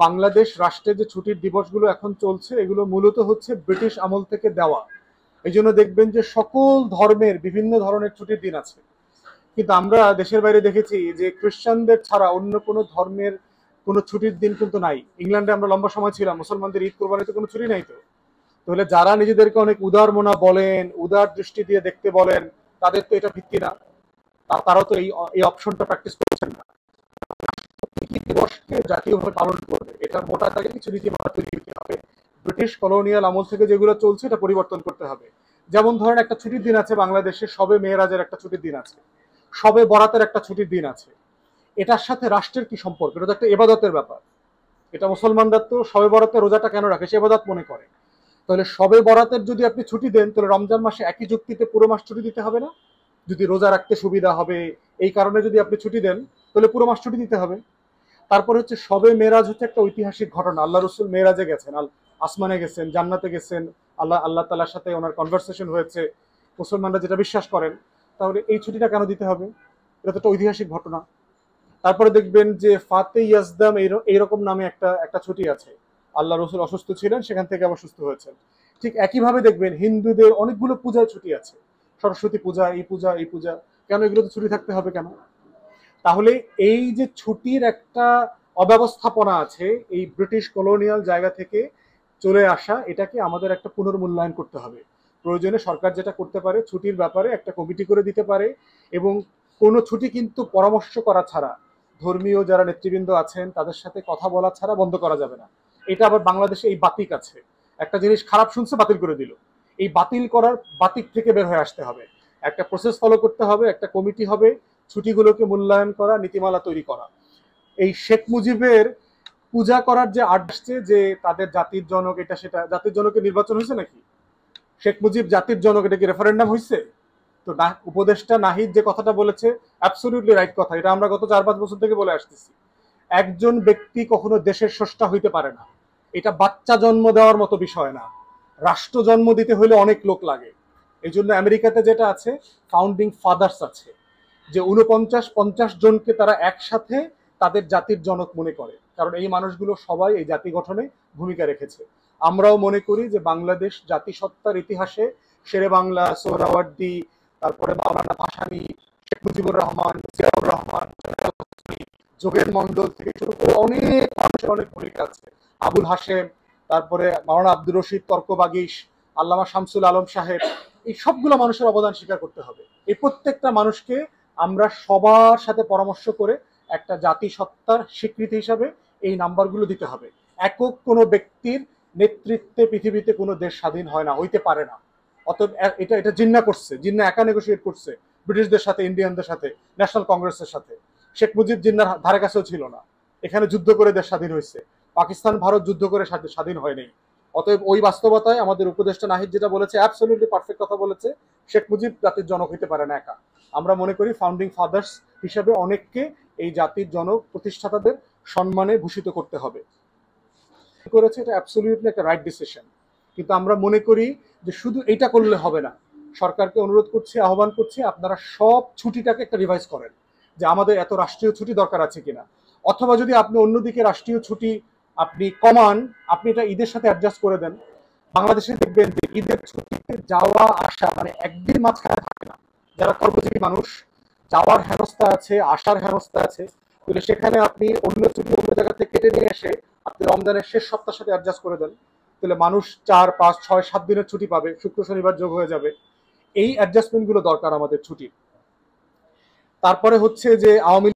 বাংলাদেশ রাষ্ট্রের যে ছুটির দিবসগুলো এখন চলছে এগুলো মূলত হচ্ছে ব্রিটিশ আমল থেকে দেওয়া। এই জন্য দেখবেন যে সকল ধর্মের বিভিন্ন ধরনের ছুটির দিন আছে, কিন্তু আমরা দেশের বাইরে দেখেছি যে খ্রিস্টানদের ছাড়া অন্য কোনো ধর্মের কোনো ছুটির দিন কিন্তু নাই। ইংল্যান্ডে আমরা লম্বা সময় ছিলাম, মুসলমানদের ঈদ কোরবানিতে কোনো ছুটি নাই। তো তাহলে যারা নিজেদেরকে অনেক উদার মনা বলেন, উদার দৃষ্টি দিয়ে দেখতে বলেন, তাদের তো এটা ভিত্তি না, তারাও তো এই অপশনটা প্র্যাকটিস করছেন না। দিবসকে জাতীয়ভাবে পালন করবে, এটা মোটা দাগে কিছু নীতিমালা তৈরি করতে হবে। ব্রিটিশ কলোনিয়াল আমল থেকে যেগুলো চলছে এটা পরিবর্তন করতে হবে। যেমন ধরেন একটা ছুটির দিন আছে বাংলাদেশে, সবে মেয়েরাজের একটা ছুটির দিন আছে, সবে বরাতের একটা ছুটির দিন আছে। এটার সাথে রাষ্ট্রের কি সম্পর্ক? এটা তো একটা এবাদতের ব্যাপার। এটা মুসলমানরা তো সবে বরাতে রোজাটা কেন রাখে? সে এবাদত মনে করে। তাহলে সবে বরাতের যদি আপনি ছুটি দেন, তাহলে রমজান মাসে একই যুক্তিতে পুরো মাস ছুটি দিতে হবে না? যদি রোজা রাখতে সুবিধা হবে এই কারণে যদি আপনি ছুটি দেন, তাহলে পুরো মাস ছুটি দিতে হবে। তারপর হচ্ছে সবে মেরাজ হচ্ছে একটা ঐতিহাসিক ঘটনা। আল্লাহ রসুল মেরাজে গেছেন, আসমানে গেছেন, জান্নাতে গেছেন, আল্লাহ তালার সাথে ওনার কনভারসেশন হয়েছে, মুসলমানরা যেটা বিশ্বাস করেন। তাহলে এই ছুটিটা কেন দিতে হবে? এটা তো একটা ঐতিহাসিক ঘটনা। তারপরে দেখবেন যে ফাতে ইয়াজদাম এইরকম নামে একটা একটা ছুটি আছে। আল্লাহ রসুল অসুস্থ ছিলেন, সেখান থেকে আবার সুস্থ হয়েছেন। ঠিক একইভাবে দেখবেন হিন্দুদের অনেকগুলো পূজায় ছুটি আছে, সরস্বতী পূজা, এই পূজা, এই পূজা। কেন এগুলোতে ছুটি থাকতে হবে কেন? তাহলে এই যে ছুটির একটা অব্যবস্থাপনা আছে এই ব্রিটিশ কলোনিয়াল জায়গা থেকে চলে আসা, এটাকে আমাদের একটা পুনর্মূল্যায়ন করতে হবে। প্রয়োজনে সরকার যেটা করতে পারে, ছুটির ব্যাপারে একটা কমিটি করে দিতে পারে, এবং কোনো ছুটি কিন্তু পরামর্শ করা ছাড়া, ধর্মীয় যারা নেতৃবৃন্দ আছেন তাদের সাথে কথা বলা ছাড়া বন্ধ করা যাবে না। এটা আবার বাংলাদেশে এই বাতিক আছে, একটা জিনিস খারাপ শুনছে বাতিল করে দিল। এই বাতিল করার বাতিক থেকে বের হয়ে আসতে হবে। একটা প্রসেস ফলো করতে হবে, একটা কমিটি হবে, ছুটিগুলোকে মূল্যায়ন করা, নীতিমালা তৈরি করা। এই শেখ মুজিবের পূজা করার যে আসছে যে তাদের জাতির জনক, এটা সেটা, জাতির জনকের নির্বাচন হয়েছে নাকি? শেখ মুজিব জাতির জনক, এটা কি রেফারেন্ডাম হয়েছে? তো উপদেষ্টা নাহিদ যে কথাটা বলেছে অ্যাবসলিউটলি রাইট কথা, এটা আমরা গত 4-5 বছর থেকে বলে আসতেছি। একজন ব্যক্তি কখনো দেশের স্রষ্টা হইতে পারে না। এটা বাচ্চা জন্ম দেওয়ার মতো বিষয় না। রাষ্ট্র জন্ম দিতে হলে অনেক লোক লাগে। এই জন্য আমেরিকাতে যেটা আছে, ফাউন্ডিং ফাদার্স আছে, যে 49-50 জনকে তারা একসাথে তাদের জাতির জনক মনে করে, কারণ এই মানুষগুলো সবাই এই জাতি গঠনে ভূমিকা রেখেছে। আমরাও মনে করি যে বাংলাদেশ জাতিসত্তার ইতিহাসে শেরে বাংলা, সোহরাওয়ার্দী, তারপরে মাওলানা ভাসানী, শেখ মুজিবুর রহমান, জিয়াউর রহমান, যোগেন মন্ডল থেকে শুরু করে অনেক মানুষের অনেক ভূমিকা আছে, আবুল হাশেম, তারপরে মাওলানা আব্দুর রশিদ তর্কবাগিস, আল্লামা শামসুল আলম সাহেব, এই সবগুলো মানুষের অবদান স্বীকার করতে হবে। এই প্রত্যেকটা মানুষকে আমরা সবার সাথে পরামর্শ করে একটা জাতিসত্তার স্বীকৃতি হিসাবে এই নাম্বারগুলো দিতে হবে। একক কোনো ব্যক্তির নেতৃত্বে পৃথিবীতে কোনো দেশ স্বাধীন হয় না, হইতে পারে না। অতএব এটা এটা জিন্না করছে, জিন্না একা নেগোসিয়েট করছে ব্রিটিশদের সাথে, ইন্ডিয়ানদের সাথে, ন্যাশনাল কংগ্রেসের সাথে। শেখ মুজিব জিন্নার ধারে কাছেও ছিল না। এখানে যুদ্ধ করে দেশ স্বাধীন হয়েছে, পাকিস্তান ভারত যুদ্ধ করে স্বাধীন হয়নি। অতএব ওই বাস্তবতায় আমাদের উপদেষ্টা নাহিদ যেটা বলেছে অ্যাবসলিউটলি পারফেক্ট কথা বলেছে। শেখ মুজিব জাতির জনক হইতে পারে না একা। আমরা মনে করি ফাউন্ডিং ফাদার্স হিসেবে অনেককে এই জাতির জনক প্রতিষ্ঠাতাদের সম্মানে ভূষিত করতে হবে। করেছে এটা অ্যাবসলিউটলি একটা রাইট ডিসিশন। কিন্তু আমরা মনে করি যে শুধু এটা করলে হবে না। সরকারকে অনুরোধ করছি, আহ্বান করছি, আপনারা সব ছুটিটাকে একটা রিভাইজ করেন, যে আমাদের এত রাষ্ট্রীয় ছুটি দরকার আছে কিনা। অথবা যদি আপনি অন্যদিকে রাষ্ট্রীয় ছুটি আপনি কমান, আপনি এটা ঈদের সাথে অ্যাডজাস্ট করে দেন। বাংলাদেশে দেখবেন যে ঈদের ছুটিতে যাওয়া আসা মানে একদিন মাঝখানে থাকে না। যারা কর্মজীবী মানুষ, যাওয়ার হেনস্থা আছে, আসার হেনস্থা আছে, তাহলে সেখানে আপনি অন্য ছুটি অন্য জায়গা থেকে কেটে নিয়ে এসে আপনি রমজানের শেষ সপ্তাহের সাথে অ্যাডজাস্ট করে দেন, তাহলে মানুষ 4-5-6-7 দিনের ছুটি পাবে, শুক্র শনিবার যোগ হয়ে যাবে। এই অ্যাডজাস্টমেন্ট গুলো দরকার আমাদের ছুটির। তারপরে হচ্ছে যে আওয়ামী